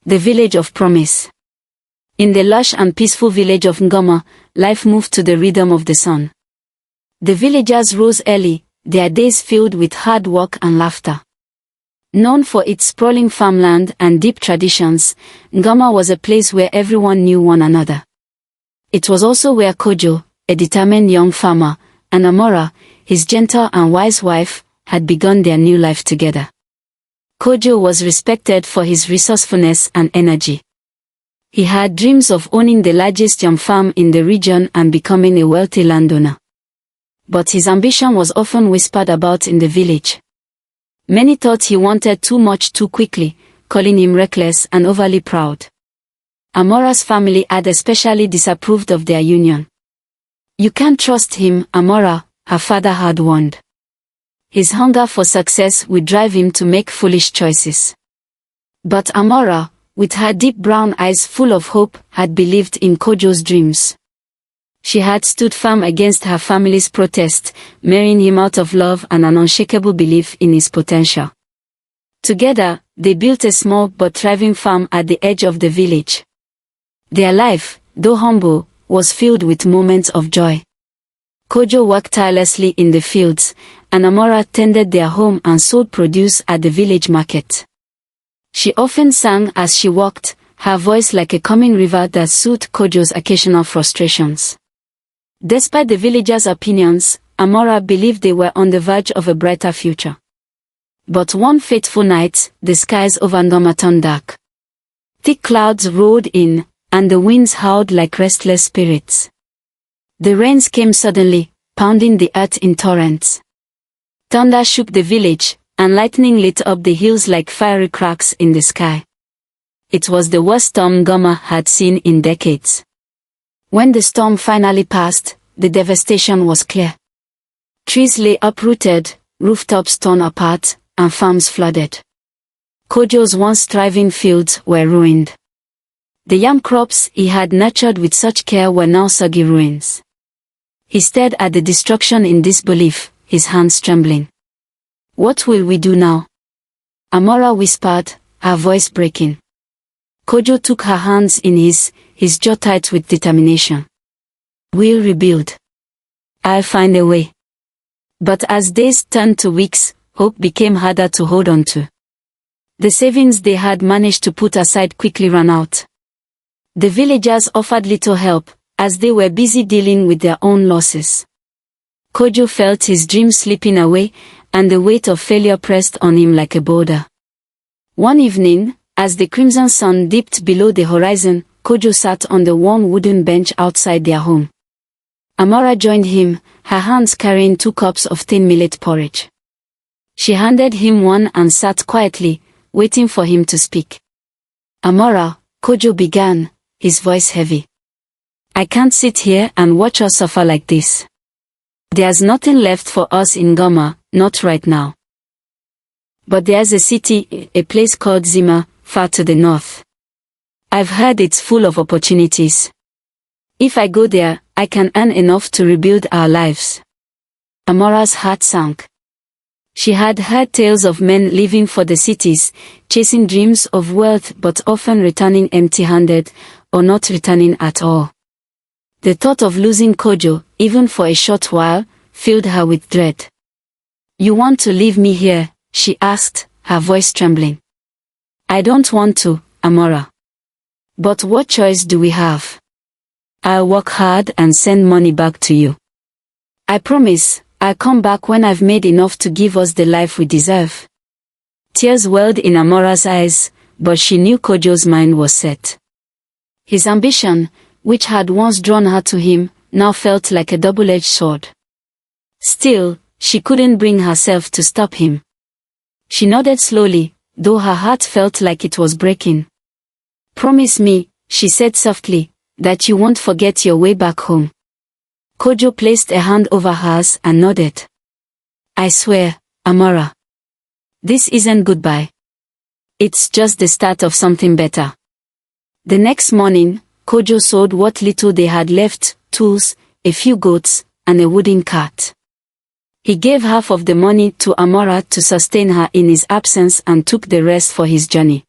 The village of promise. In the lush and peaceful village of Ngama, life moved to the rhythm of the sun. The villagers rose early, their days filled with hard work and laughter. Known for its sprawling farmland and deep traditions, Ngama was a place where everyone knew one another. It was also where Kojo, a determined young farmer, and Amara, his gentle and wise wife, had begun their new life together. Kojo was respected for his resourcefulness and energy. He had dreams of owning the largest yam farm in the region and becoming a wealthy landowner. But his ambition was often whispered about in the village. Many thought he wanted too much too quickly, calling him reckless and overly proud. Amara's family had especially disapproved of their union. "You can't trust him, Amara," her father had warned. His hunger for success would drive him to make foolish choices. But Amara, with her deep brown eyes full of hope, had believed in Kojo's dreams. She had stood firm against her family's protest, marrying him out of love and an unshakable belief in his potential. Together, they built a small but thriving farm at the edge of the village. Their life, though humble, was filled with moments of joy. Kojo worked tirelessly in the fields, and Amara tended their home and sold produce at the village market. She often sang as she walked, her voice like a coming river that soothed Kojo's occasional frustrations. Despite the villagers' opinions, Amara believed they were on the verge of a brighter future. But one fateful night, the skies over Ngama turned dark. Thick clouds rolled in, and the winds howled like restless spirits. The rains came suddenly, pounding the earth in torrents. Thunder shook the village, and lightning lit up the hills like fiery cracks in the sky. It was the worst storm Ngama had seen in decades. When the storm finally passed, the devastation was clear. Trees lay uprooted, rooftops torn apart, and farms flooded. Kojo's once thriving fields were ruined. The yam crops he had nurtured with such care were now soggy ruins. He stared at the destruction in disbelief, his hands trembling. "What will we do now?" Amara whispered, her voice breaking. Kojo took her hands in his jaw tight with determination. "We'll rebuild. I'll find a way." But as days turned to weeks, hope became harder to hold on to. The savings they had managed to put aside quickly ran out. The villagers offered little help, as they were busy dealing with their own losses. Kojo felt his dreams slipping away, and the weight of failure pressed on him like a boulder. One evening, as the crimson sun dipped below the horizon, Kojo sat on the worn wooden bench outside their home. Amara joined him, her hands carrying 2 cups of thin millet porridge. She handed him one and sat quietly, waiting for him to speak. "Amara," Kojo began, his voice heavy. "I can't sit here and watch us suffer like this. There's nothing left for us in Ngama, not right now. But there's a city, a place called Xema, far to the north. I've heard it's full of opportunities. If I go there, I can earn enough to rebuild our lives." Amara's heart sank. She had heard tales of men leaving for the cities, chasing dreams of wealth but often returning empty-handed, or not returning at all. The thought of losing Kojo, even for a short while, filled her with dread. "You want to leave me here?" she asked, her voice trembling. "I don't want to, Amara. But what choice do we have? I'll work hard and send money back to you. I promise, I'll come back when I've made enough to give us the life we deserve." Tears welled in Amara's eyes, but she knew Kojo's mind was set. His ambition, which had once drawn her to him, now felt like a double-edged sword. Still, she couldn't bring herself to stop him. She nodded slowly, though her heart felt like it was breaking. "Promise me," she said softly, "that you won't forget your way back home." Kojo placed a hand over hers and nodded. "I swear, Amara. This isn't goodbye. It's just the start of something better." The next morning, Kojo sold what little they had left, tools, a few goats, and a wooden cart. He gave half of the money to Amara to sustain her in his absence and took the rest for his journey.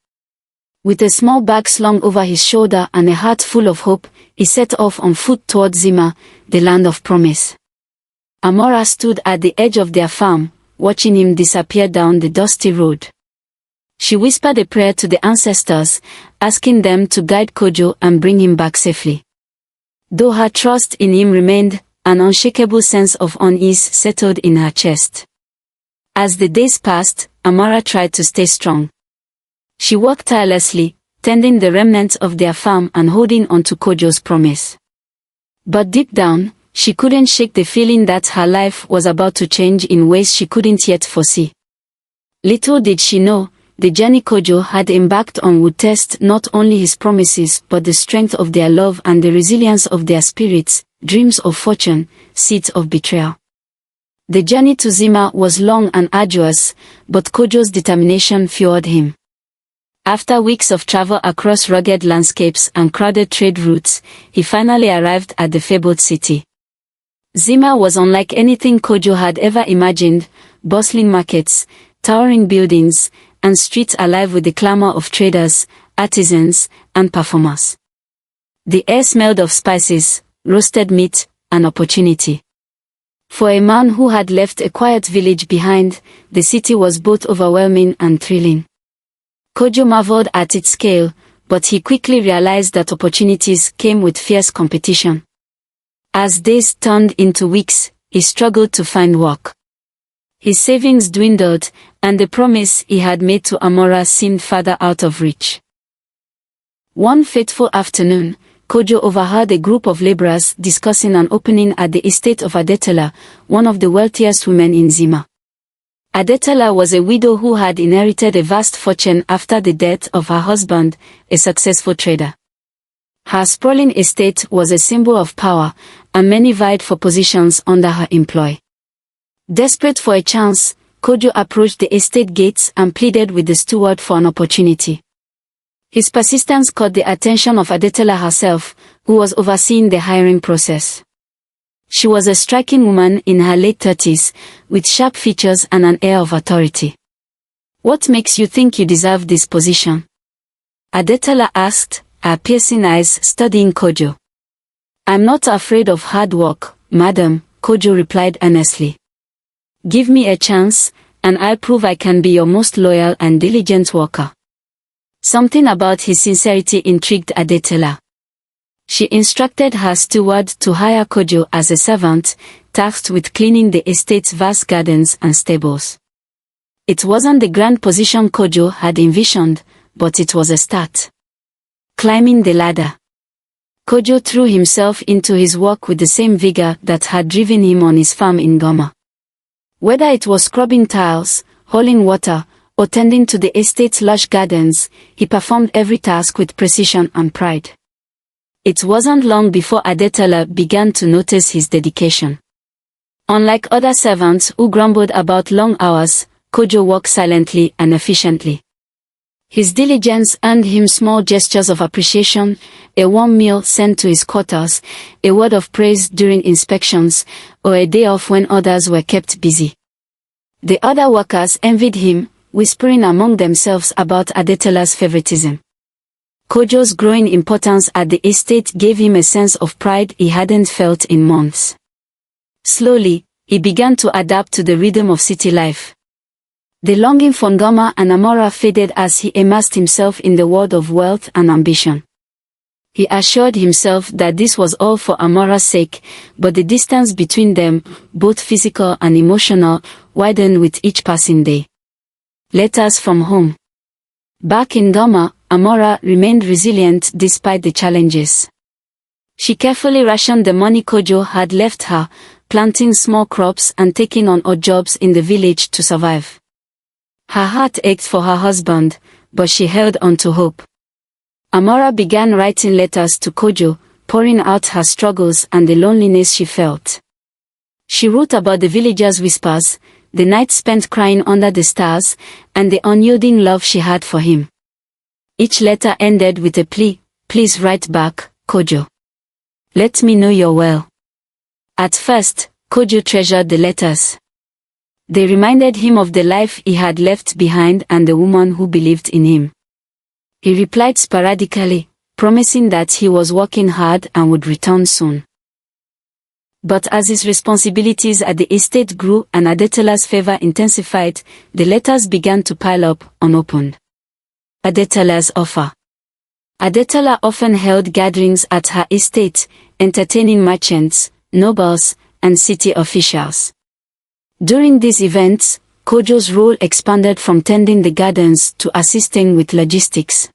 With a small bag slung over his shoulder and a heart full of hope, he set off on foot toward Xema, the land of promise. Amara stood at the edge of their farm, watching him disappear down the dusty road. She whispered a prayer to the ancestors, asking them to guide Kojo and bring him back safely. Though her trust in him remained, an unshakable sense of unease settled in her chest. As the days passed, Amara tried to stay strong. She worked tirelessly, tending the remnants of their farm and holding on to Kojo's promise. But deep down, she couldn't shake the feeling that her life was about to change in ways she couldn't yet foresee. Little did she know, the journey Kojo had embarked on would test not only his promises but the strength of their love and the resilience of their spirits, dreams of fortune, seeds of betrayal. The journey to Xema was long and arduous, but Kojo's determination fueled him. After weeks of travel across rugged landscapes and crowded trade routes, he finally arrived at the fabled city. Xema was unlike anything Kojo had ever imagined: bustling markets, towering buildings, and streets alive with the clamor of traders, artisans, and performers. The air smelled of spices, roasted meat, and opportunity. For a man who had left a quiet village behind, the city was both overwhelming and thrilling. Kojo marveled at its scale, but he quickly realized that opportunities came with fierce competition. As days turned into weeks, he struggled to find work. His savings dwindled, and the promise he had made to Amara seemed farther out of reach. One fateful afternoon, Kojo overheard a group of laborers discussing an opening at the estate of Adetala, one of the wealthiest women in Xema. Adetala was a widow who had inherited a vast fortune after the death of her husband, a successful trader. Her sprawling estate was a symbol of power, and many vied for positions under her employ. Desperate for a chance, Kojo approached the estate gates and pleaded with the steward for an opportunity. His persistence caught the attention of Adetala herself, who was overseeing the hiring process. She was a striking woman in her late 30s, with sharp features and an air of authority. "What makes you think you deserve this position?" Adetala asked, her piercing eyes studying Kojo. "I'm not afraid of hard work, madam," Kojo replied earnestly. "Give me a chance, and I'll prove I can be your most loyal and diligent worker." Something about his sincerity intrigued Adetala. She instructed her steward to hire Kojo as a servant, tasked with cleaning the estate's vast gardens and stables. It wasn't the grand position Kojo had envisioned, but it was a start. Climbing the ladder. Kojo threw himself into his work with the same vigor that had driven him on his farm in Ngama. Whether it was scrubbing tiles, hauling water, or tending to the estate's lush gardens, he performed every task with precision and pride. It wasn't long before Adetala began to notice his dedication. Unlike other servants who grumbled about long hours, Kojo worked silently and efficiently. His diligence earned him small gestures of appreciation: a warm meal sent to his quarters, a word of praise during inspections, or a day off when others were kept busy. The other workers envied him, whispering among themselves about Adetala's favoritism. Kojo's growing importance at the estate gave him a sense of pride he hadn't felt in months. Slowly, he began to adapt to the rhythm of city life. The longing for Ngama and Amara faded as he immersed himself in the world of wealth and ambition. He assured himself that this was all for Amara's sake, but the distance between them, both physical and emotional, widened with each passing day. Letters from home. Back in Ngama, Amara remained resilient despite the challenges. She carefully rationed the money Kojo had left her, planting small crops and taking on odd jobs in the village to survive. Her heart ached for her husband, but she held on to hope. Amara began writing letters to Kojo, pouring out her struggles and the loneliness she felt. She wrote about the villagers' whispers, the nights spent crying under the stars, and the unyielding love she had for him. Each letter ended with a plea: "Please write back, Kojo. Let me know you're well." At first, Kojo treasured the letters. They reminded him of the life he had left behind and the woman who believed in him. He replied sporadically, promising that he was working hard and would return soon. But as his responsibilities at the estate grew and Adetola's favor intensified, the letters began to pile up, unopened. Adetola's offer. Adetola often held gatherings at her estate, entertaining merchants, nobles, and city officials. During these events, Kojo's role expanded from tending the gardens to assisting with logistics.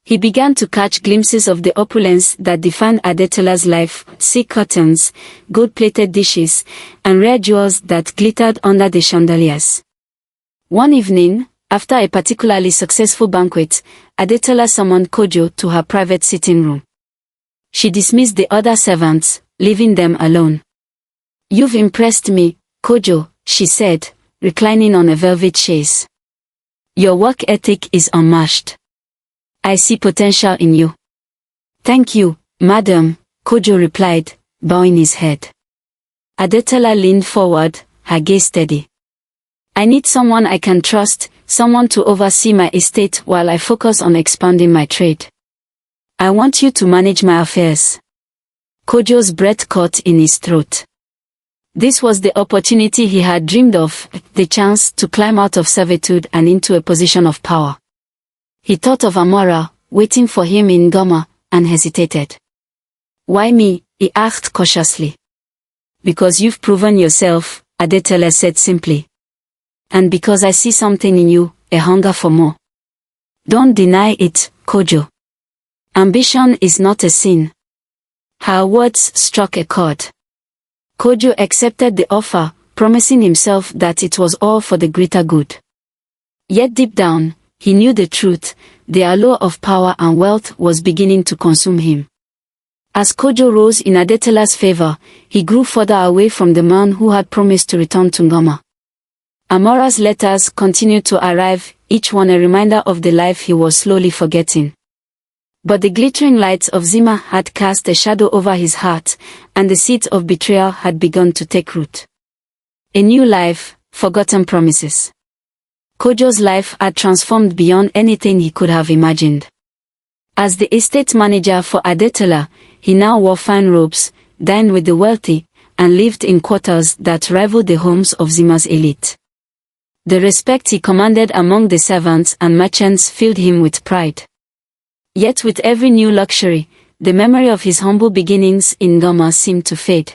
He began to catch glimpses of the opulence that defined Adetola's life: silk curtains, gold-plated dishes, and rare jewels that glittered under the chandeliers. One evening, after a particularly successful banquet, Adetola summoned Kojo to her private sitting room. She dismissed the other servants, leaving them alone. "You've impressed me, Kojo," she said, reclining on a velvet chaise. "Your work ethic is unmatched. I see potential in you." "Thank you, madam," Kojo replied, bowing his head. Adetola leaned forward, her gaze steady. "I need someone I can trust, someone to oversee my estate while I focus on expanding my trade. I want you to manage my affairs." Kojo's breath caught in his throat. This was the opportunity he had dreamed of, the chance to climb out of servitude and into a position of power. He thought of Amara, waiting for him in Ngama, and hesitated. "Why me?" he asked cautiously. "Because you've proven yourself," Adetola said simply. "And because I see something in you, a hunger for more. Don't deny it, Kojo. Ambition is not a sin." Her words struck a chord. Kojo accepted the offer, promising himself that it was all for the greater good. Yet deep down, he knew the truth: the allure of power and wealth was beginning to consume him. As Kojo rose in Adetola's favor, he grew further away from the man who had promised to return to Ngama. Amara's letters continued to arrive, each one a reminder of the life he was slowly forgetting. But the glittering lights of Xema had cast a shadow over his heart, and the seeds of betrayal had begun to take root. A new life, forgotten promises. Kojo's life had transformed beyond anything he could have imagined. As the estate manager for Adetola, he now wore fine robes, dined with the wealthy, and lived in quarters that rivaled the homes of Xema's elite. The respect he commanded among the servants and merchants filled him with pride. Yet with every new luxury, the memory of his humble beginnings in Ngama seemed to fade.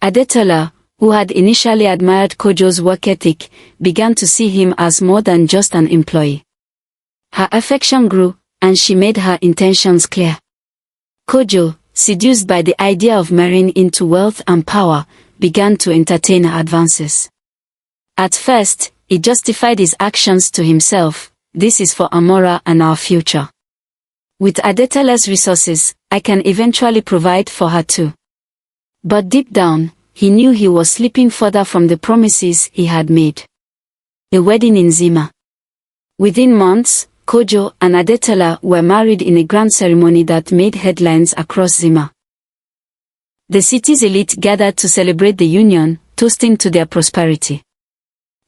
Adetola, who had initially admired Kojo's work ethic, began to see him as more than just an employee. Her affection grew, and she made her intentions clear. Kojo, seduced by the idea of marrying into wealth and power, began to entertain her advances. At first, he justified his actions to himself: "This is for Amara and our future. With Adetola's resources, I can eventually provide for her too." But deep down, he knew he was slipping further from the promises he had made. A wedding in Xema. Within months, Kojo and Adetola were married in a grand ceremony that made headlines across Xema. The city's elite gathered to celebrate the union, toasting to their prosperity.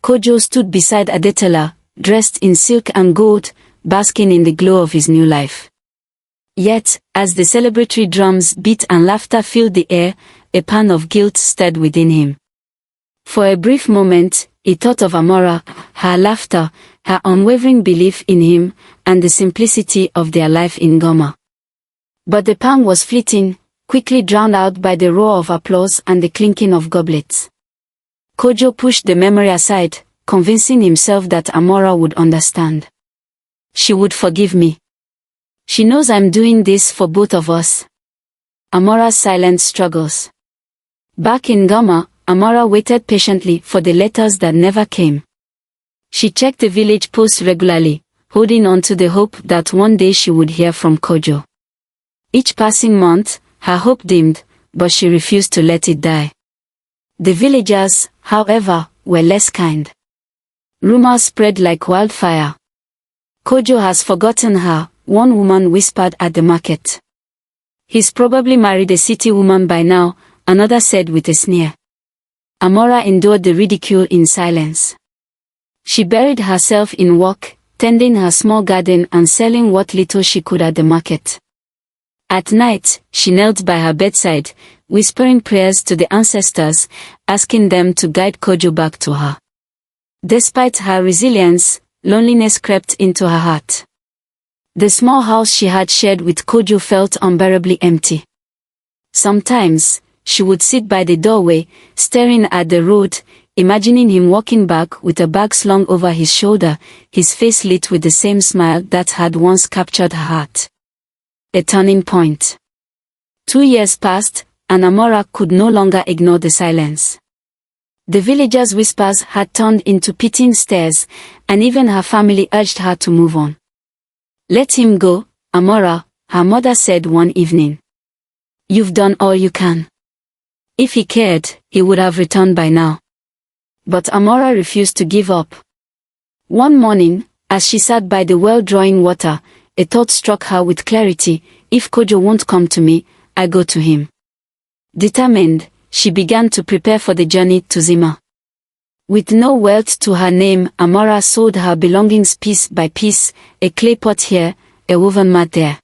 Kojo stood beside Adetola, dressed in silk and gold, basking in the glow of his new life. Yet, as the celebratory drums beat and laughter filled the air, a pang of guilt stirred within him. For a brief moment, he thought of Amara, her laughter, her unwavering belief in him, and the simplicity of their life in Ngama. But the pang was fleeting, quickly drowned out by the roar of applause and the clinking of goblets. Kojo pushed the memory aside, convincing himself that Amara would understand. She would forgive me. She knows I'm doing this for both of us. Amara's silent struggles. Back in Ngama, Amara waited patiently for the letters that never came. She checked the village post regularly, holding on to the hope that one day she would hear from Kojo. Each passing month, her hope dimmed, but she refused to let it die. The villagers, however, were less kind. Rumors spread like wildfire. "Kojo has forgotten her," one woman whispered at the market. "He's probably married a city woman by now," another said with a sneer. Amara endured the ridicule in silence. She buried herself in work, tending her small garden and selling what little she could at the market. At night, she knelt by her bedside, whispering prayers to the ancestors, asking them to guide Kojo back to her. Despite her resilience, loneliness crept into her heart. The small house she had shared with Kojo felt unbearably empty. Sometimes, she would sit by the doorway, staring at the road, imagining him walking back with a bag slung over his shoulder, his face lit with the same smile that had once captured her heart. A turning point. 2 years passed, and Amara could no longer ignore the silence. The villagers' whispers had turned into pitying stares, and even her family urged her to move on. "Let him go, Amara," her mother said one evening. "You've done all you can. If he cared, he would have returned by now." But Amara refused to give up. One morning, as she sat by the well drawing water, a thought struck her with clarity: if Kojo won't come to me, I go to him. Determined, she began to prepare for the journey to Xema. With no wealth to her name, Amara sold her belongings piece by piece, a clay pot here, a woven mat there.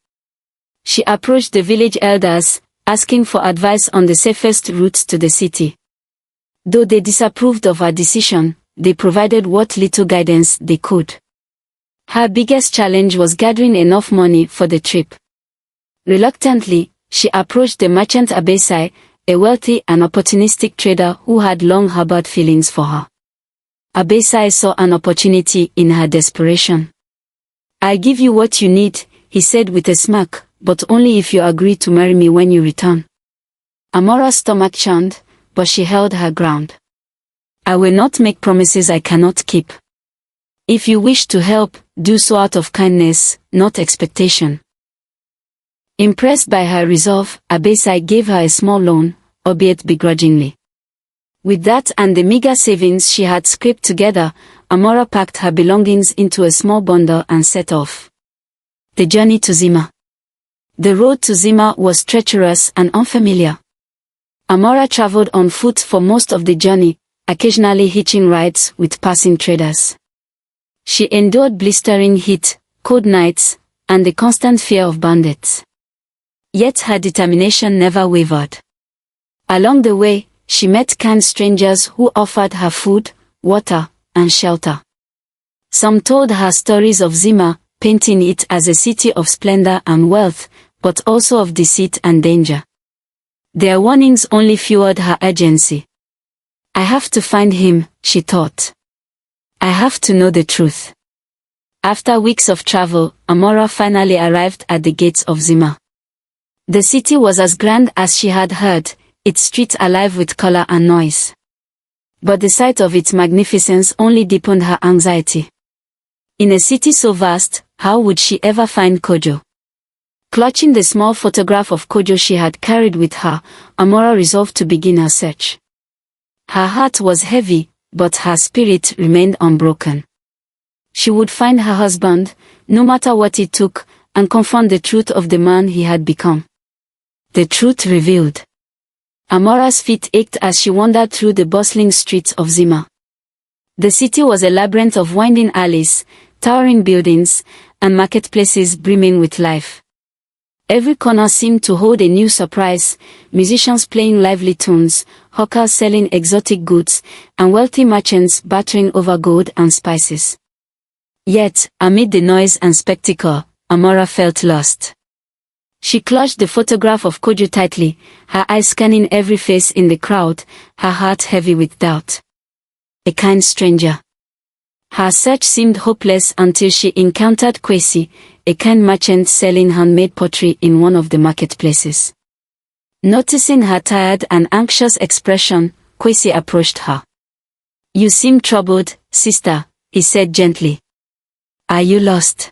She approached the village elders, asking for advice on the safest routes to the city. Though they disapproved of her decision, they provided what little guidance they could. Her biggest challenge was gathering enough money for the trip. Reluctantly, she approached the merchant Abesai, a wealthy and opportunistic trader who had long harbored feelings for her. Abesai saw an opportunity in her desperation. "I'll give you what you need," he said with a smirk, "but only if you agree to marry me when you return." Amara's stomach churned, but she held her ground. "I will not make promises I cannot keep. If you wish to help, do so out of kindness, not expectation." Impressed by her resolve, Abesai gave her a small loan, albeit begrudgingly. With that and the meager savings she had scraped together, Amara packed her belongings into a small bundle and set off. The journey to Xema. The road to Xema was treacherous and unfamiliar. Amara traveled on foot for most of the journey, occasionally hitching rides with passing traders. She endured blistering heat, cold nights, and the constant fear of bandits. Yet her determination never wavered. Along the way, she met kind strangers who offered her food, water, and shelter. Some told her stories of Xema, painting it as a city of splendor and wealth, but also of deceit and danger. Their warnings only fueled her urgency. "I have to find him," she thought. "I have to know the truth." After weeks of travel, Amara finally arrived at the gates of Xema. The city was as grand as she had heard, its streets alive with color and noise. But the sight of its magnificence only deepened her anxiety. In a city so vast, how would she ever find Kojo? Clutching the small photograph of Kojo she had carried with her, Amara resolved to begin her search. Her heart was heavy, but her spirit remained unbroken. She would find her husband, no matter what it took, and confront the truth of the man he had become. The truth revealed. Amara's feet ached as she wandered through the bustling streets of Xema. The city was a labyrinth of winding alleys, towering buildings, and marketplaces brimming with life. Every corner seemed to hold a new surprise, musicians playing lively tunes, hawkers selling exotic goods, and wealthy merchants battering over gold and spices. Yet, amid the noise and spectacle, Amara felt lost. She clutched the photograph of Kojo tightly, her eyes scanning every face in the crowd, her heart heavy with doubt. A kind stranger. Her search seemed hopeless until she encountered Kwesi, a kind merchant selling handmade pottery in one of the marketplaces. Noticing her tired and anxious expression, Kwesi approached her. "You seem troubled, sister," he said gently. "Are you lost?"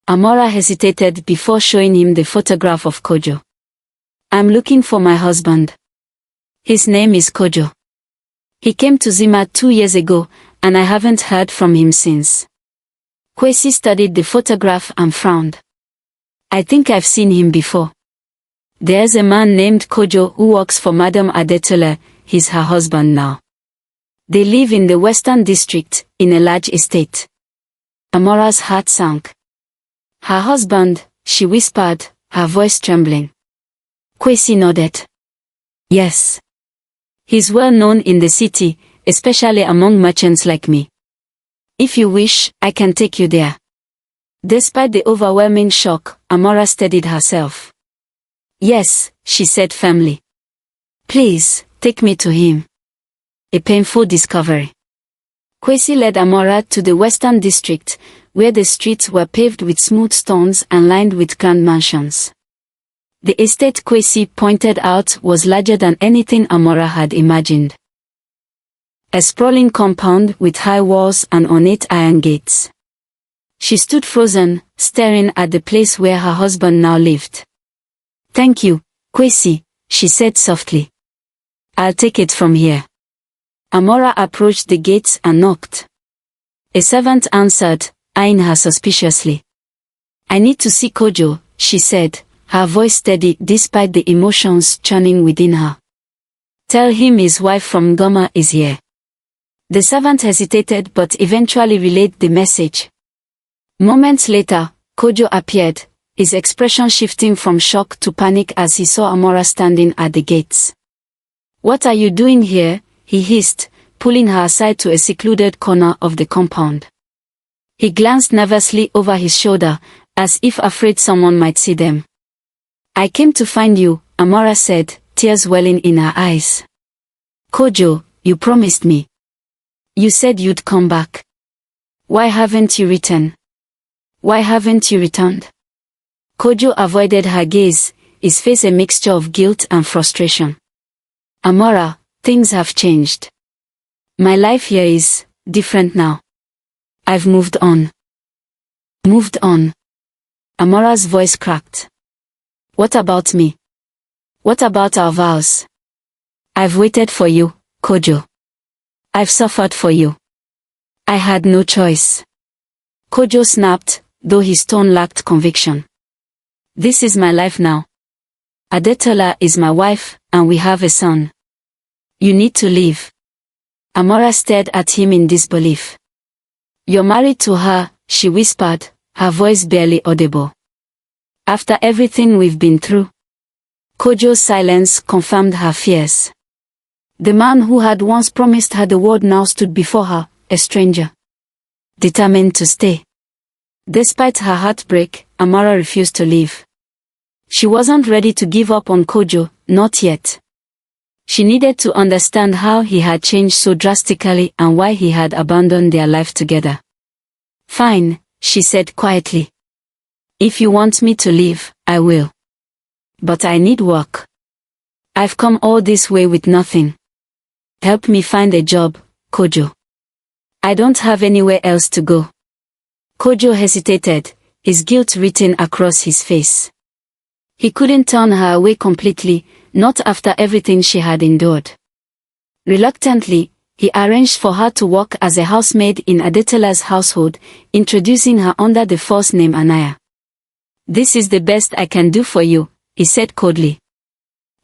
Amara hesitated before showing him the photograph of Kojo. "I'm looking for my husband. His name is Kojo. He came to Xema 2 years ago, and I haven't heard from him since." Kwesi studied the photograph and frowned. "I think I've seen him before. There's a man named Kojo who works for Madame Adetola, he's her husband now. They live in the Western District, in a large estate. Amara's heart sank. Her husband, she whispered, her voice trembling. Kwesi nodded. Yes. He's well known in the city, especially among merchants like me. If you wish, I can take you there. Despite the overwhelming shock, Amara steadied herself. Yes, she said firmly. Please, take me to him. A painful discovery. Kwesi led Amara to the Western District, where the streets were paved with smooth stones and lined with grand mansions. The estate Kwesi pointed out was larger than anything Amara had imagined. A sprawling compound with high walls and ornate iron gates. She stood frozen, staring at the place where her husband now lived. Thank you, Kwesi, she said softly. I'll take it from here. Amara approached the gates and knocked. A servant answered, eyeing her suspiciously. I need to see Kojo, she said, her voice steady despite the emotions churning within her. Tell him his wife from Ngama is here. The servant hesitated but eventually relayed the message. Moments later, Kojo appeared, his expression shifting from shock to panic as he saw Amara standing at the gates. What are you doing here? He hissed, pulling her aside to a secluded corner of the compound. He glanced nervously over his shoulder, as if afraid someone might see them. I came to find you, Amara said, tears welling in her eyes. Kojo, you promised me. You said you'd come back. Why haven't you returned? Why haven't you returned? Kojo avoided her gaze, his face a mixture of guilt and frustration. Amara, things have changed. My life here is different now. I've moved on. Moved on. Amara's voice cracked. What about me? What about our vows? I've waited for you, Kojo. I've suffered for you. I had no choice. Kojo snapped, though his tone lacked conviction. This is my life now. Adetola is my wife, and we have a son. You need to leave. Amara stared at him in disbelief. You're married to her, she whispered, her voice barely audible. After everything we've been through. Kojo's silence confirmed her fears. The man who had once promised her the world now stood before her, a stranger. Determined to stay. Despite her heartbreak, Amara refused to leave. She wasn't ready to give up on Kojo, not yet. She needed to understand how he had changed so drastically and why he had abandoned their life together. Fine, she said quietly. If you want me to leave, I will. But I need work. I've come all this way with nothing. Help me find a job, Kojo. I don't have anywhere else to go. Kojo hesitated, his guilt written across his face. He couldn't turn her away completely, not after everything she had endured. Reluctantly, he arranged for her to work as a housemaid in Adetola's household, introducing her under the false name Anaya. This is the best I can do for you, he said coldly.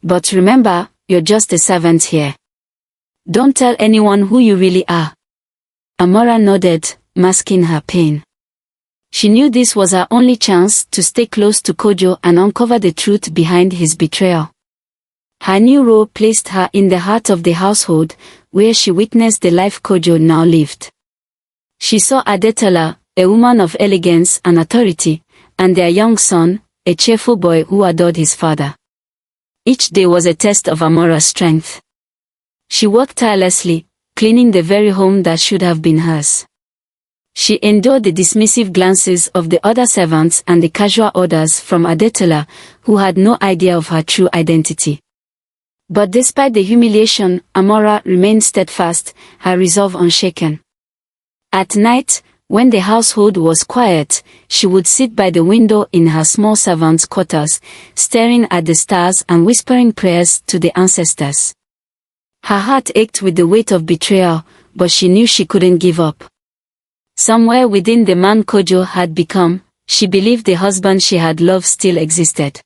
But remember, you're just a servant here. Don't tell anyone who you really are. Amara nodded, masking her pain. She knew this was her only chance to stay close to Kojo and uncover the truth behind his betrayal. Her new role placed her in the heart of the household, where she witnessed the life Kojo now lived. She saw Adetola, a woman of elegance and authority, and their young son, a cheerful boy who adored his father. Each day was a test of Amara's strength. She worked tirelessly, cleaning the very home that should have been hers. She endured the dismissive glances of the other servants and the casual orders from Adetola, who had no idea of her true identity. But despite the humiliation, Amara remained steadfast, her resolve unshaken. At night, when the household was quiet, she would sit by the window in her small servants' quarters, staring at the stars and whispering prayers to the ancestors. Her heart ached with the weight of betrayal, but she knew she couldn't give up. Somewhere within the man Kojo had become, she believed the husband she had loved still existed.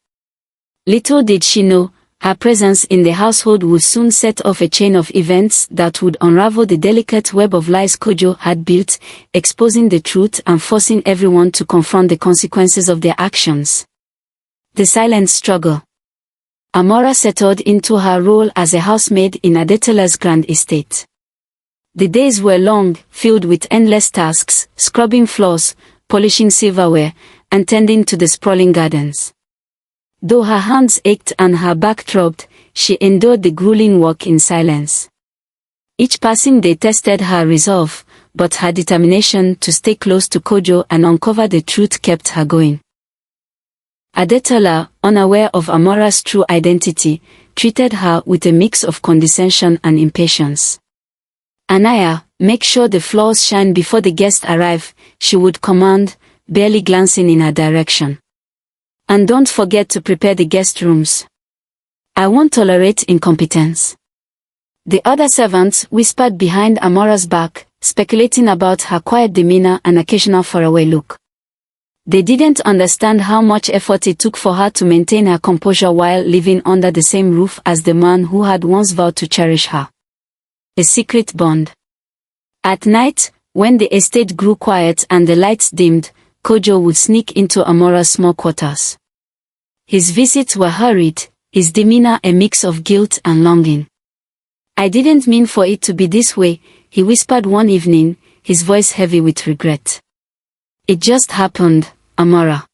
Little did she know, Her presence in the household would soon set off a chain of events that would unravel the delicate web of lies Kojo had built, exposing the truth and forcing everyone to confront the consequences of their actions. The silent struggle. Amara settled into her role as a housemaid in Adetola's grand estate. The days were long, filled with endless tasks, scrubbing floors, polishing silverware, and tending to the sprawling gardens. Though her hands ached and her back throbbed, she endured the grueling work in silence. Each passing day tested her resolve, but her determination to stay close to Kojo and uncover the truth kept her going. Adetola, unaware of Amara's true identity, treated her with a mix of condescension and impatience. "Anaya, make sure the floors shine before the guests arrive," she would command, barely glancing in her direction. "And don't forget to prepare the guest rooms. I won't tolerate incompetence." The other servants whispered behind Amara's back, speculating about her quiet demeanor and occasional faraway look. They didn't understand how much effort it took for her to maintain her composure while living under the same roof as the man who had once vowed to cherish her. A secret bond. At night, when the estate grew quiet and the lights dimmed, Kojo would sneak into Amara's small quarters. His visits were hurried, his demeanor a mix of guilt and longing. "I didn't mean for it to be this way," he whispered one evening, his voice heavy with regret. "It just happened, Amara."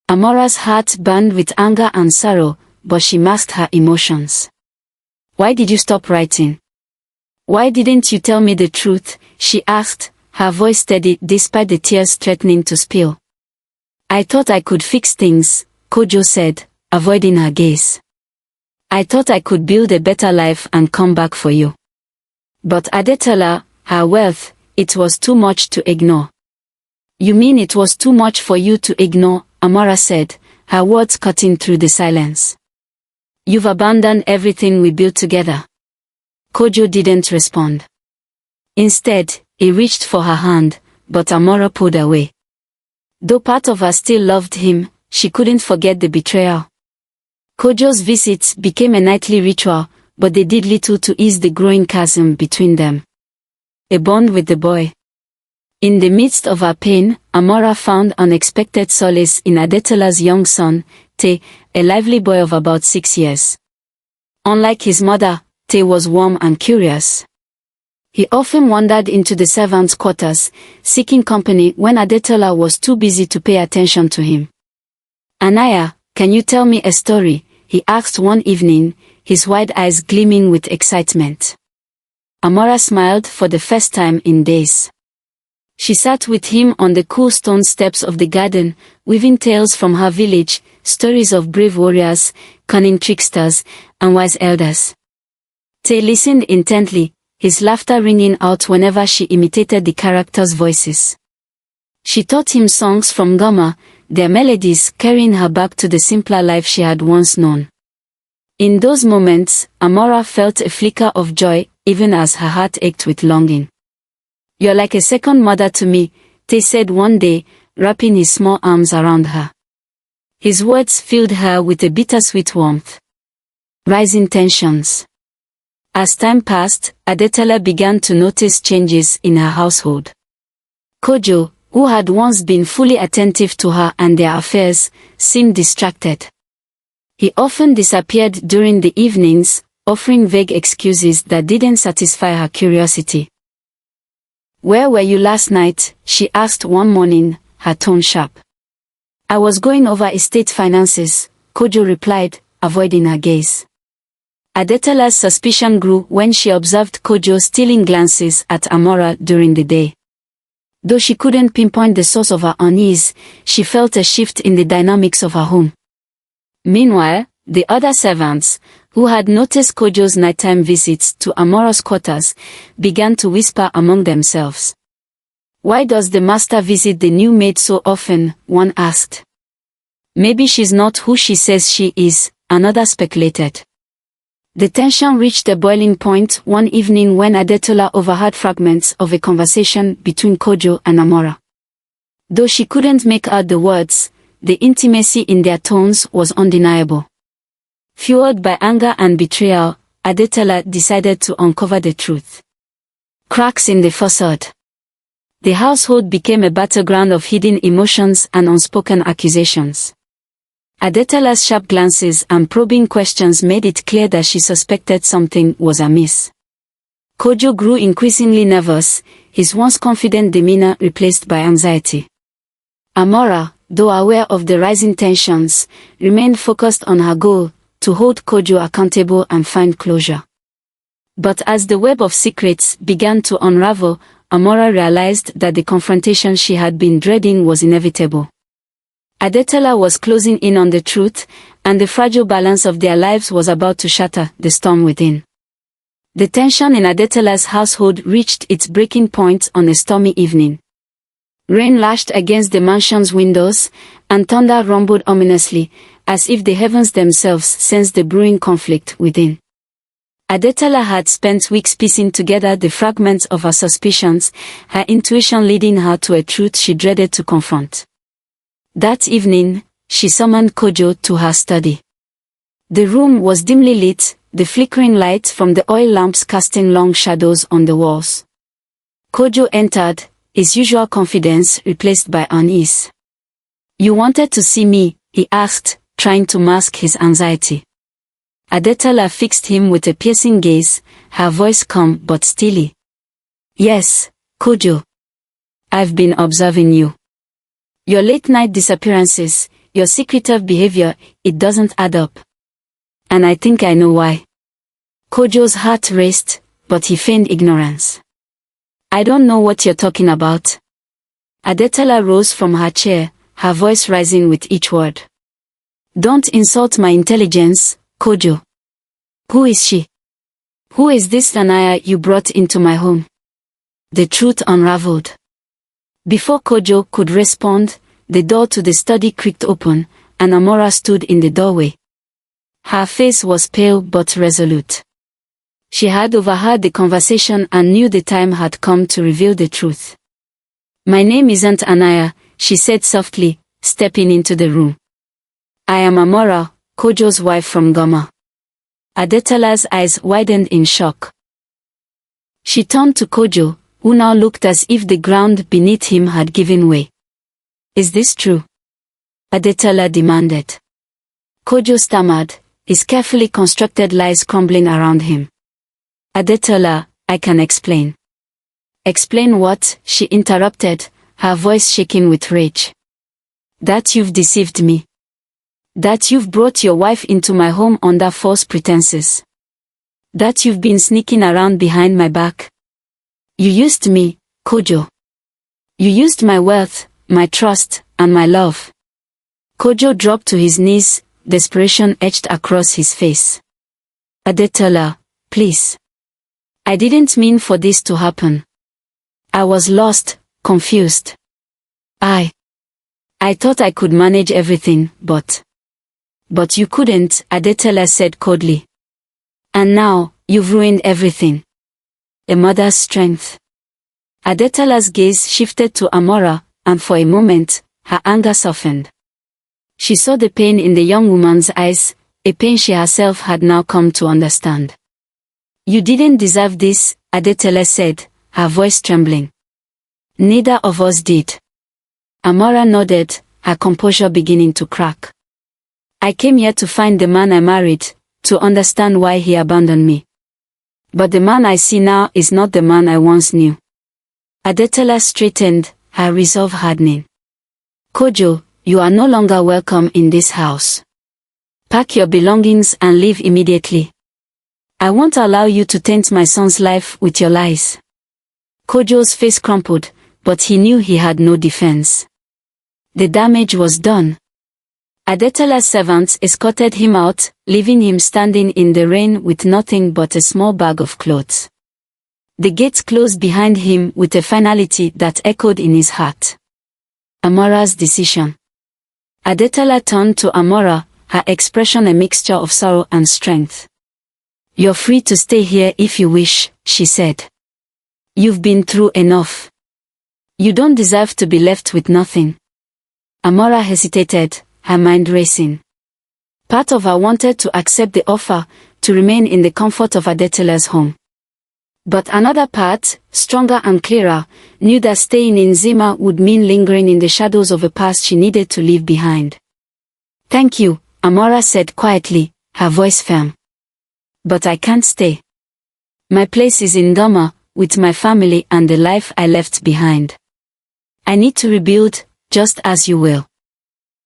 Amara's heart burned with anger and sorrow, but she masked her emotions. "Why did you stop writing? Why didn't you tell me the truth?" she asked, her voice steady despite the tears threatening to spill. "I thought I could fix things," Kojo said, avoiding her gaze. "I thought I could build a better life and come back for you. But Adetola, her wealth, it was too much to ignore." "You mean it was too much for you to ignore?" Amara said, her words cutting through the silence. "You've abandoned everything we built together." Kojo didn't respond. Instead, he reached for her hand, but Amara pulled away. Though part of her still loved him, she couldn't forget the betrayal. Kojo's visits became a nightly ritual, but they did little to ease the growing chasm between them. A bond with the boy. In the midst of her pain, Amara found unexpected solace in Adetola's young son, Te, a lively boy of about 6 years. Unlike his mother, Te was warm and curious. He often wandered into the servants' quarters, seeking company when Adetola was too busy to pay attention to him. "Anaya, can you tell me a story?" he asked one evening, his wide eyes gleaming with excitement. Amara smiled for the first time in days. She sat with him on the cool stone steps of the garden, weaving tales from her village, stories of brave warriors, cunning tricksters, and wise elders. Te listened intently, his laughter ringing out whenever she imitated the characters' voices. She taught him songs from Ngama, their melodies carrying her back to the simpler life she had once known. In those moments, Amara felt a flicker of joy, even as her heart ached with longing. "You're like a second mother to me," Te said one day, wrapping his small arms around her. His words filled her with a bittersweet warmth. Rising tensions. As time passed, Adetola began to notice changes in her household. Kojo, who had once been fully attentive to her and their affairs, seemed distracted. He often disappeared during the evenings, offering vague excuses that didn't satisfy her curiosity. "Where were you last night?" she asked one morning, her tone sharp. "I was going over estate finances," Kojo replied, avoiding her gaze. Adetola's suspicion grew when she observed Kojo stealing glances at Amara during the day. Though she couldn't pinpoint the source of her unease, she felt a shift in the dynamics of her home. Meanwhile, the other servants, who had noticed Kojo's nighttime visits to Amara's quarters, began to whisper among themselves. "Why does the master visit the new maid so often?" one asked. "Maybe she's not who she says she is," another speculated. The tension reached a boiling point one evening when Adetola overheard fragments of a conversation between Kojo and Amara. Though she couldn't make out the words, the intimacy in their tones was undeniable. Fueled by anger and betrayal, Adetola decided to uncover the truth. Cracks in the facade. The household became a battleground of hidden emotions and unspoken accusations. Adetola's sharp glances and probing questions made it clear that she suspected something was amiss. Kojo grew increasingly nervous, his once confident demeanor replaced by anxiety. Amara, though aware of the rising tensions, remained focused on her goal, to hold Kojo accountable and find closure. But as the web of secrets began to unravel, Amara realized that the confrontation she had been dreading was inevitable. Adetola was closing in on the truth, and the fragile balance of their lives was about to shatter the storm within. The tension in Adetola's household reached its breaking point on a stormy evening. Rain lashed against the mansion's windows, and thunder rumbled ominously, as if the heavens themselves sensed the brewing conflict within. Adetola had spent weeks piecing together the fragments of her suspicions, her intuition leading her to a truth she dreaded to confront. That evening, she summoned Kojo to her study. The room was dimly lit, the flickering light from the oil lamps casting long shadows on the walls. Kojo entered, his usual confidence replaced by unease. "You wanted to see me?" he asked, trying to mask his anxiety. Adetola fixed him with a piercing gaze, her voice calm but steely. "Yes, Kojo. I've been observing you. Your late-night disappearances, your secretive behavior, it doesn't add up. And I think I know why." Kojo's heart raced, but he feigned ignorance. "I don't know what you're talking about." Adetola rose from her chair, her voice rising with each word. "Don't insult my intelligence, Kojo. Who is she? Who is this Lanaya you brought into my home?" The truth unraveled. Before Kojo could respond, the door to the study creaked open, and Amara stood in the doorway. Her face was pale but resolute. She had overheard the conversation and knew the time had come to reveal the truth. "My name isn't Anaya," she said softly, stepping into the room. "I am Amara, Kojo's wife from Ngama." Adetola's eyes widened in shock. She turned to Kojo, who now looked as if the ground beneath him had given way. "Is this true?" Adetola demanded. Kojo stammered, his carefully constructed lies crumbling around him. "Adetola, I can explain." "Explain what?" she interrupted, her voice shaking with rage. "That you've deceived me. That you've brought your wife into my home under false pretenses. That you've been sneaking around behind my back. You used me, Kojo. You used my wealth, my trust, and my love." Kojo dropped to his knees, desperation etched across his face. "Adetola, please. I didn't mean for this to happen. I was lost, confused. I thought I could manage everything, but you couldn't," Adetola said coldly. "And now, you've ruined everything. A mother's strength." Adetola's gaze shifted to Amara, and for a moment, her anger softened. She saw the pain in the young woman's eyes, a pain she herself had now come to understand. "You didn't deserve this," Adetola said, her voice trembling. "Neither of us did." Amara nodded, her composure beginning to crack. "I came here to find the man I married, to understand why he abandoned me. But the man I see now is not the man I once knew." Adetola straightened, her resolve hardening. "Kojo, you are no longer welcome in this house. Pack your belongings and leave immediately. I won't allow you to taint my son's life with your lies." Kojo's face crumpled, but he knew he had no defense. The damage was done. Adetola's servants escorted him out, leaving him standing in the rain with nothing but a small bag of clothes. The gates closed behind him with a finality that echoed in his heart. Amara's decision. Adetola turned to Amara, her expression a mixture of sorrow and strength. "You're free to stay here if you wish," she said. "You've been through enough. You don't deserve to be left with nothing." Amara hesitated, her mind racing. Part of her wanted to accept the offer, to remain in the comfort of Adetola's home. But another part, stronger and clearer, knew that staying in Xema would mean lingering in the shadows of a past she needed to leave behind. "Thank you," Amara said quietly, her voice firm. "But I can't stay. My place is in Ngama, with my family and the life I left behind. I need to rebuild, just as you will."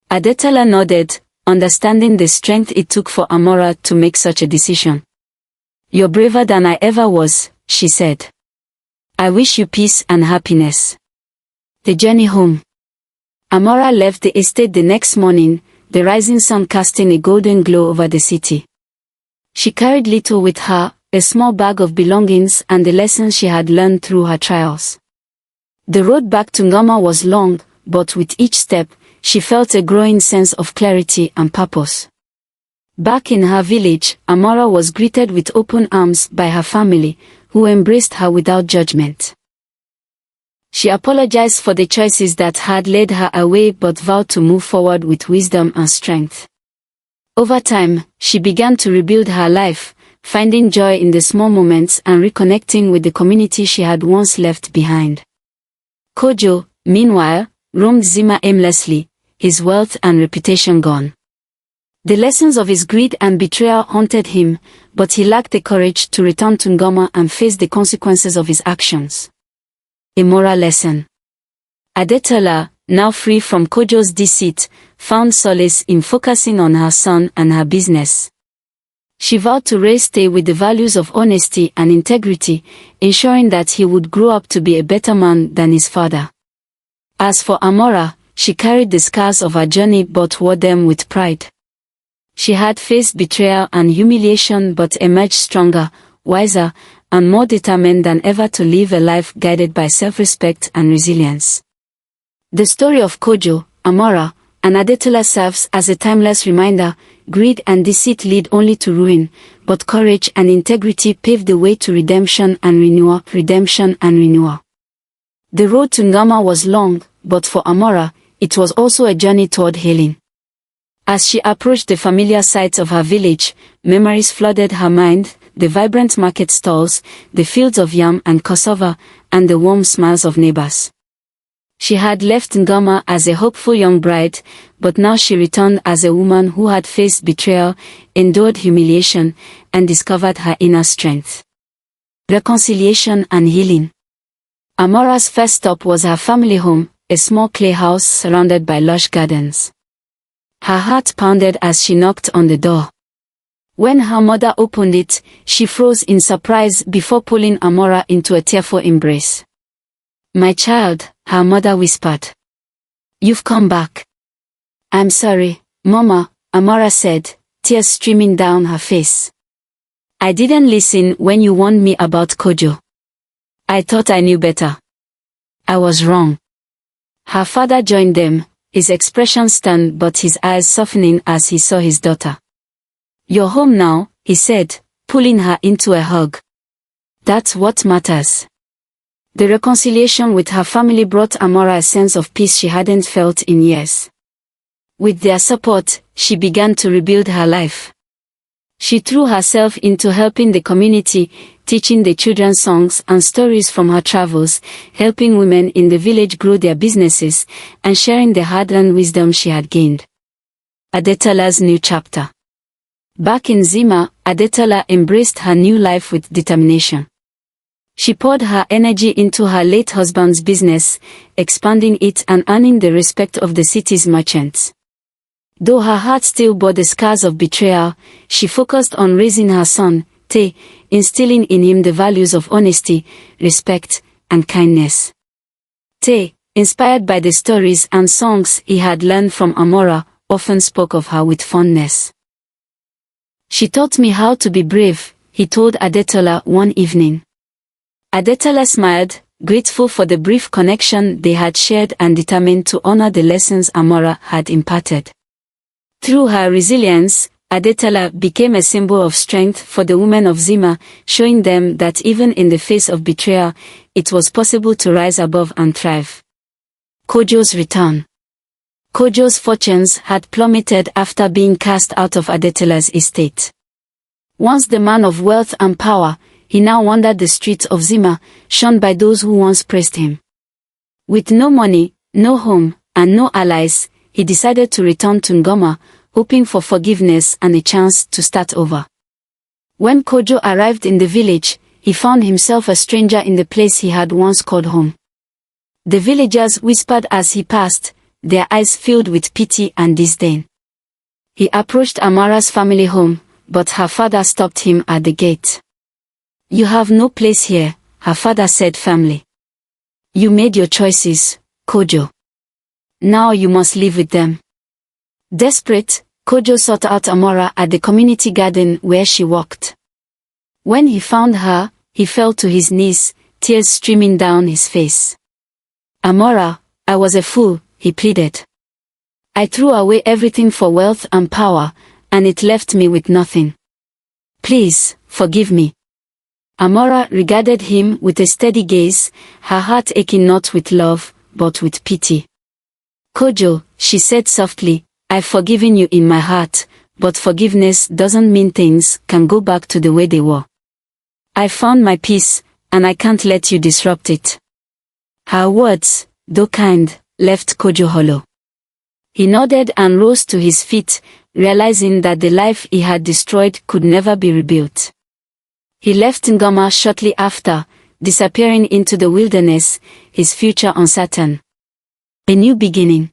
Adetola nodded, understanding the strength it took for Amara to make such a decision. "You're braver than I ever was," she said. "I wish you peace and happiness." The journey home. Amara left the estate the next morning, the rising sun casting a golden glow over the city. She carried little with her, a small bag of belongings and the lessons she had learned through her trials. The road back to Ngama was long, but with each step, she felt a growing sense of clarity and purpose. Back in her village, Amara was greeted with open arms by her family, who embraced her without judgment. She apologized for the choices that had led her away but vowed to move forward with wisdom and strength. Over time, she began to rebuild her life, finding joy in the small moments and reconnecting with the community she had once left behind. Kojo, meanwhile, roamed Xema aimlessly, his wealth and reputation gone. The lessons of his greed and betrayal haunted him, but he lacked the courage to return to Ngama and face the consequences of his actions. A moral lesson. Adetola, now free from Kojo's deceit, found solace in focusing on her son and her business. She vowed to stay with the values of honesty and integrity, ensuring that he would grow up to be a better man than his father. As for Amara, she carried the scars of her journey but wore them with pride. She had faced betrayal and humiliation but emerged stronger, wiser, and more determined than ever to live a life guided by self-respect and resilience. The story of Kojo, Amara, and Adetola serves as a timeless reminder. Greed and deceit lead only to ruin, but courage and integrity pave the way to redemption and renewal. The road to Ngama was long, but for Amara, it was also a journey toward healing. As she approached the familiar sights of her village, memories flooded her mind, the vibrant market stalls, the fields of yam and cassava, and the warm smiles of neighbors. She had left Ngama as a hopeful young bride, but now she returned as a woman who had faced betrayal, endured humiliation, and discovered her inner strength. Reconciliation and healing. Amara's first stop was her family home, a small clay house surrounded by lush gardens. Her heart pounded as she knocked on the door. When her mother opened it, she froze in surprise before pulling Amara into a tearful embrace. "My child," her mother whispered. "You've come back." "I'm sorry, Mama," Amara said, tears streaming down her face. "I didn't listen when you warned me about Kojo. I thought I knew better. I was wrong." Her father joined them, his expression stern but his eyes softening as he saw his daughter. "You're home now," he said, pulling her into a hug. "That's what matters." The reconciliation with her family brought Amara a sense of peace she hadn't felt in years. With their support, she began to rebuild her life. She threw herself into helping the community, teaching the children songs and stories from her travels, helping women in the village grow their businesses, and sharing the hard-earned wisdom she had gained. Adetola's new chapter. Back in Xema, Adetola embraced her new life with determination. She poured her energy into her late husband's business, expanding it and earning the respect of the city's merchants. Though her heart still bore the scars of betrayal, she focused on raising her son, Te, instilling in him the values of honesty, respect, and kindness. Te, inspired by the stories and songs he had learned from Amara, often spoke of her with fondness. "She taught me how to be brave," he told Adetola one evening. Adetola smiled, grateful for the brief connection they had shared and determined to honor the lessons Amara had imparted. Through her resilience, Adetola became a symbol of strength for the women of Xema, showing them that even in the face of betrayal, it was possible to rise above and thrive. Kojo's return. Kojo's fortunes had plummeted after being cast out of Adetola's estate. Once the man of wealth and power, he now wandered the streets of Xema, shunned by those who once praised him. With no money, no home, and no allies, he decided to return to Ngama, hoping for forgiveness and a chance to start over. When Kojo arrived in the village, he found himself a stranger in the place he had once called home. The villagers whispered as he passed, their eyes filled with pity and disdain. He approached Amara's family home, but her father stopped him at the gate. "You have no place here," her father said firmly. "You made your choices, Kojo. Now you must live with them." Desperate, Kojo sought out Amara at the community garden where she walked. When he found her, he fell to his knees, tears streaming down his face. "Amara, I was a fool," he pleaded. "I threw away everything for wealth and power, and it left me with nothing. Please, forgive me." Amara regarded him with a steady gaze, her heart aching not with love, but with pity. "Kojo," she said softly, "I've forgiven you in my heart, but forgiveness doesn't mean things can go back to the way they were. I found my peace, and I can't let you disrupt it." Her words, though kind, left Kojo hollow. He nodded and rose to his feet, realizing that the life he had destroyed could never be rebuilt. He left Ngama shortly after, disappearing into the wilderness, his future uncertain. A new beginning.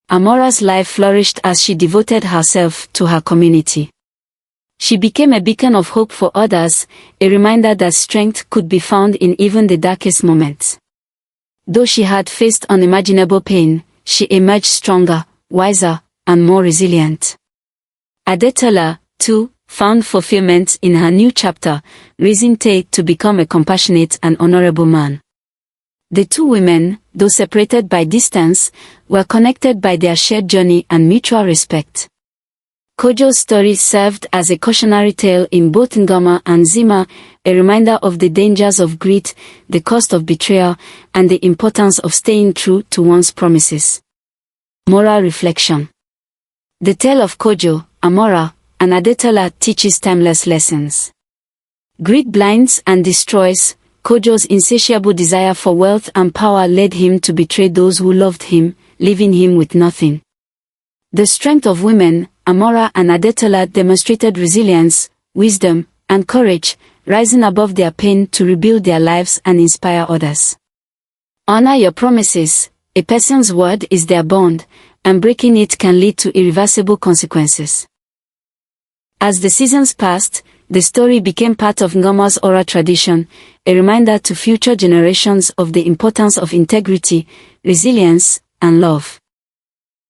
Amara's life flourished as she devoted herself to her community. She became a beacon of hope for others, a reminder that strength could be found in even the darkest moments. Though she had faced unimaginable pain, she emerged stronger, wiser, and more resilient. Adetola, too, found fulfillment in her new chapter, raising Tay to become a compassionate and honorable man. The two women, though separated by distance, were connected by their shared journey and mutual respect. Kojo's story served as a cautionary tale in both Ngama and Xema, a reminder of the dangers of greed, the cost of betrayal, and the importance of staying true to one's promises. Moral reflection. The tale of Kojo, Amara, and Adetola teaches timeless lessons. Greed blinds and destroys. Kojo's insatiable desire for wealth and power led him to betray those who loved him, leaving him with nothing. The strength of women, Amara and Adetola, demonstrated resilience, wisdom, and courage, rising above their pain to rebuild their lives and inspire others. Honor your promises. A person's word is their bond, and breaking it can lead to irreversible consequences. As the seasons passed, the story became part of Ngama's oral tradition, a reminder to future generations of the importance of integrity, resilience, and love.